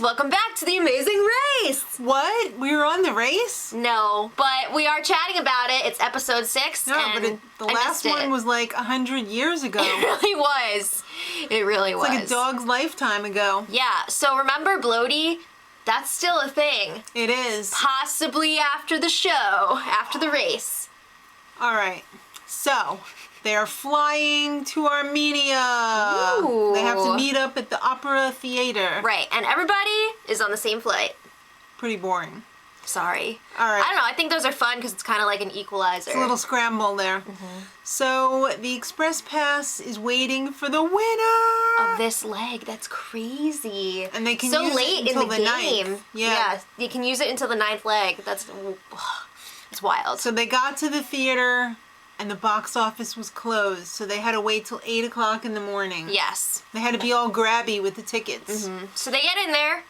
Welcome back to The Amazing Race! What? We were on the race? No, but we are chatting about it. It's episode 6. No, but the last one was like 100 years ago. It really was. It really was. It's like a dog's lifetime ago. Yeah, so remember Bloaty? That's still a thing. It is. Possibly after the show, after the race. Alright, so they are flying to Armenia. Ooh. They have to meet up at the Opera Theater. Right, and everybody is on the same flight. Pretty boring. Sorry. Alright. I don't know, I think those are fun because it's kind of like an equalizer. It's a little scramble there. Mm-hmm. So the Express Pass is waiting for the winner of this leg. That's crazy. And they can so use late it until in the game. 9th. Yeah. You can use it until the 9th leg. It's wild. So they got to the theater and the box office was closed, so they had to wait till 8 o'clock in the morning. Yes. They had to be all grabby with the tickets. Mm-hmm. So they get in there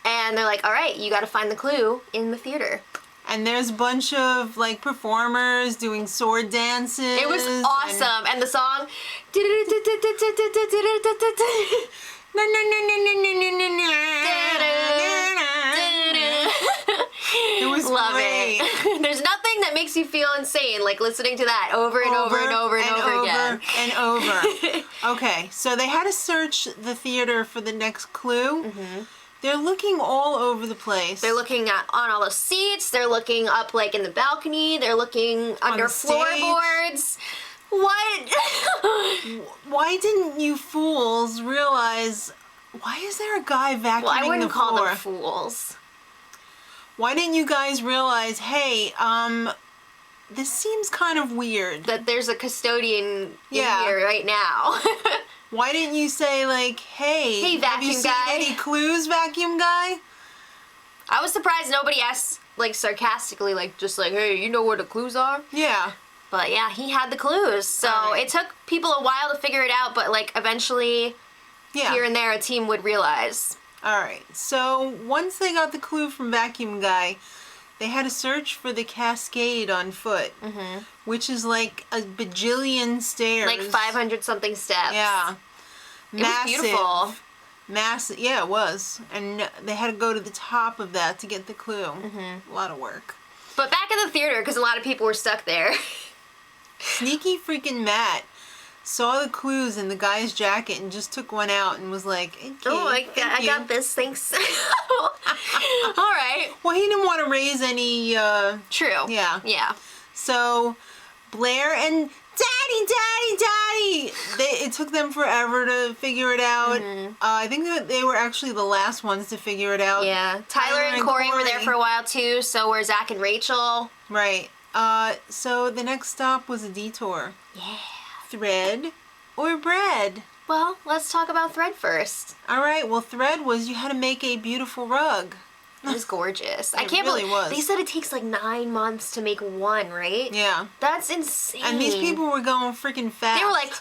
and they're like, all right, you got to find the clue in the theater. And there's a bunch of like performers doing sword dances. It was awesome. And the song it was Love great. it. There's nothing that makes you feel insane like listening to that over and over and over and over again. And over. Okay, so they had to search the theater for the next clue. Mm-hmm. They're looking all over the place. They're looking on all the seats. They're looking up like in the balcony. They're looking under floorboards. What? Why didn't you fools realize? Why is there a guy vacuuming the floor? Well, I wouldn't call them fools. Why didn't you guys realize, hey, this seems kind of weird. That there's a custodian in here right now. Why didn't you say, like, hey vacuum have you seen guy. any clues, vacuum guy? I was surprised nobody asked, like, sarcastically, like, just like, hey, you know where the clues are? Yeah. But yeah, he had the clues. So it took people a while to figure it out, but, like, eventually, here and there, a team would realize. Alright, so once they got the clue from Vacuum Guy, they had to search for the cascade on foot, which is like a bajillion stairs. Like 500-something steps. Yeah. It was beautiful. Massive. Yeah, it was. And they had to go to the top of that to get the clue. A lot of work. But back at the theater, because a lot of people were stuck there. Sneaky freaking Matt saw the clues in the guy's jacket and just took one out and was like, okay, I got this, thanks. All right. Well, he didn't want to raise any... True. Yeah. Yeah. So, Blair and Daddy! It took them forever to figure it out. I think that they were actually the last ones to figure it out. Yeah. Tyler and Corey were there for a while, too, so were Zach and Rachel. Right. So the next stop was a detour. Yeah. Thread or bread? Well, let's talk about thread first. Alright, well, thread was you had to make a beautiful rug. It was gorgeous. I can't really believe was. They said it takes like 9 months to make one, right? Yeah. That's insane. And these people were going freaking fast. They were like...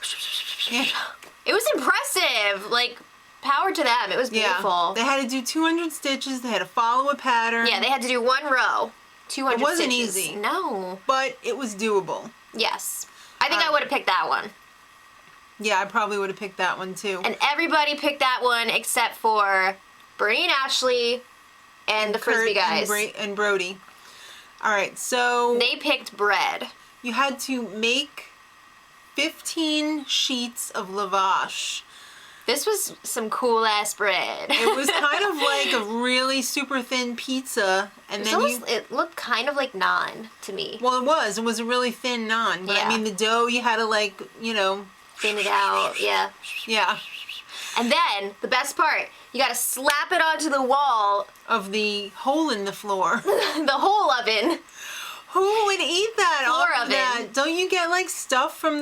It was impressive. Like, power to them. It was beautiful. Yeah. They had to do 200 stitches. They had to follow a pattern. Yeah, they had to do one row. 200 It wasn't stitches. easy. No. But it was doable. Yes. I think I would have picked that one. Yeah, I probably would have picked that one too. And everybody picked that one except for Bernie and Ashley and the Frisbee guys. And Brody. Alright, so... They picked bread. You had to make 15 sheets of lavash. This was some cool ass bread. It was kind of like a really super thin pizza, and then it looked kind of like naan to me. Well, it was a really thin naan. But I mean, the dough you had to like, you know, thin it out. Yeah. Yeah. And then the best part, you got to slap it onto the wall of the hole in the floor. The whole oven. Who would eat that? Floor oven. That? Don't you get like stuff from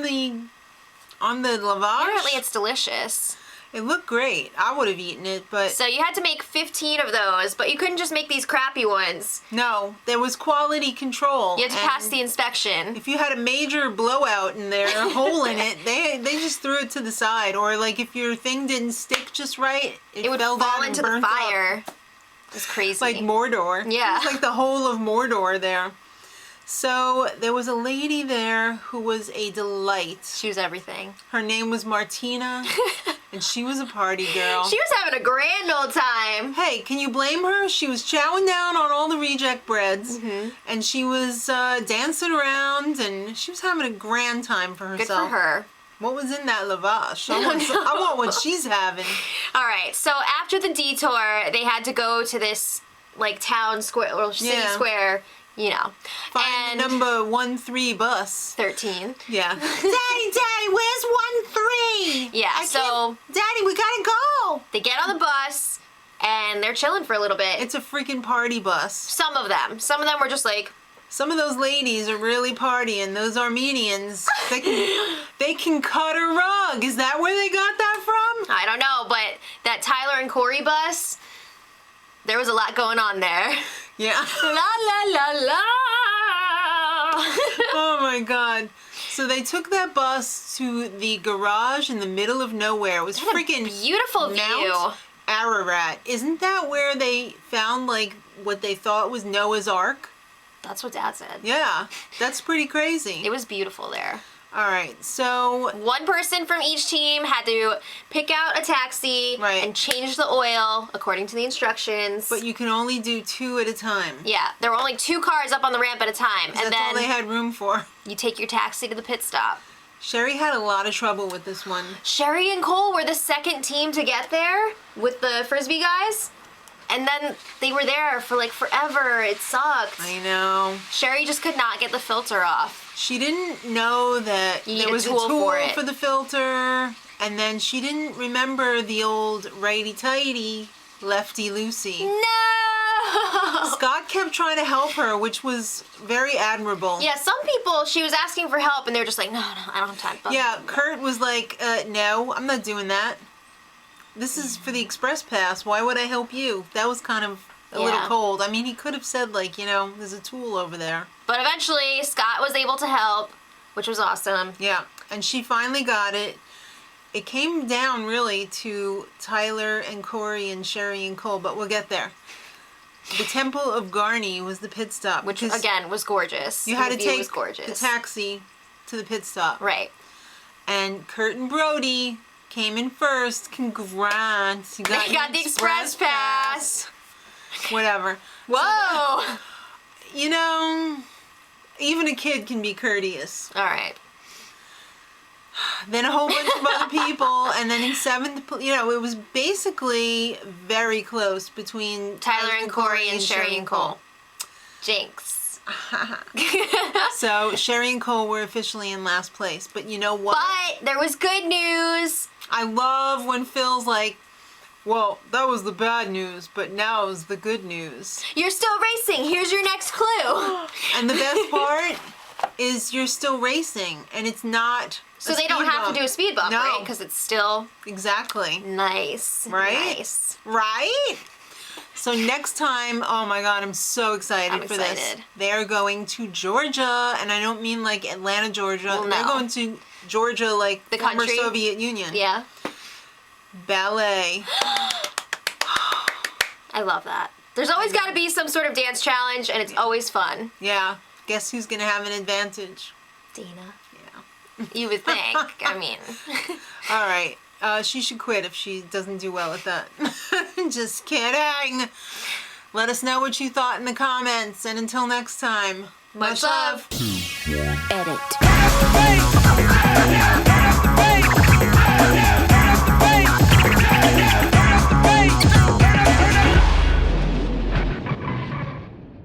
on the lavash? Apparently, it's delicious. It looked great. I would have eaten it, but... So you had to make 15 of those, but you couldn't just make these crappy ones. No, there was quality control. You had to pass the inspection. If you had a major blowout in there, a hole in it, they just threw it to the side. Or like if your thing didn't stick just right, it would fell fall down into and the burnt fire. up. It's crazy. Like Mordor. Yeah. It's like the whole of Mordor there. So there was a lady there who was a delight. She was everything. Her name was Martina, and she was a party girl. She was having a grand old time. Hey, can you blame her? She was chowing down on all the reject breads, and she was dancing around, and she was having a grand time for herself. Good for her. What was in that lavash? I want what she's having. All right, so after the detour, they had to go to this, like, town square, or city square, you know. Find the number 13 bus. 13. Yeah. Daddy, where's 13? Yeah, Daddy, we gotta go. They get on the bus, and they're chilling for a little bit. It's a freaking party bus. Some of them. Some of them were just like... Some of those ladies are really partying. Those Armenians, they can cut a rug. Is that where they got that from? I don't know, but that Tyler and Corey bus, there was a lot going on there. Yeah. La la la la. Oh my God. So they took that bus to the garage in the middle of nowhere. It was freaking beautiful view. Mount Ararat. Isn't that where they found like what they thought was Noah's Ark? That's what Dad said. Yeah, that's pretty crazy. It was beautiful there. All right, so... One person from each team had to pick out a taxi and change the oil according to the instructions. But you can only do 2 at a time. Yeah, there were only 2 cars up on the ramp at a time. And that's all they had room for. You take your taxi to the pit stop. Sherry had a lot of trouble with this one. Sherry and Cole were the second team to get there with the Frisbee guys. And then they were there for like forever. It sucked. I know. Sherry just could not get the filter off. She didn't know that there was a tool for the filter. And then she didn't remember the old righty-tighty, lefty-loosey. No! Scott kept trying to help her, which was very admirable. Yeah, some people, she was asking for help and they were just like, no, I don't have time. Yeah, Kurt was like, no, I'm not doing that. This is for the express pass. Why would I help you? That was kind of a little cold. I mean, he could have said, like, you know, there's a tool over there. But eventually, Scott was able to help, which was awesome. Yeah, and she finally got it. It came down, really, to Tyler and Corey and Sherry and Cole, but we'll get there. The Temple of Garni was the pit stop. Which, again, was gorgeous. You had to take the taxi to the pit stop. Right. And Kurt and Brody... came in first. Congrats. You got the express pass. Whatever. Whoa. So, you know, even a kid can be courteous. All right. Then a whole bunch of other people, and then in 7th, you know, it was basically very close between Tyler and Corey and Sherry and Cole. Jinx. So Sherry and Cole were officially in last place, but you know what? But there was good news. I love when Phil's like, well, that was the bad news, but now is the good news. You're still racing. Here's your next clue. And the best part is you're still racing, and it's not so they don't have to do a speed bump, right? Because it's still... Exactly. Nice. Right? Nice. Right? So next time, oh my God, I'm so excited for this. They are going to Georgia, and I don't mean like Atlanta, Georgia. Well, no. They're going to Georgia, like the former Soviet Union. Yeah. Ballet. I love that. There's always got to be some sort of dance challenge, and it's always fun. Yeah. Guess who's going to have an advantage? Dina. Yeah. You would think. I mean. All right. She should quit if she doesn't do well at that. Just kidding. Let us know what you thought in the comments. And until next time, much love. Edit.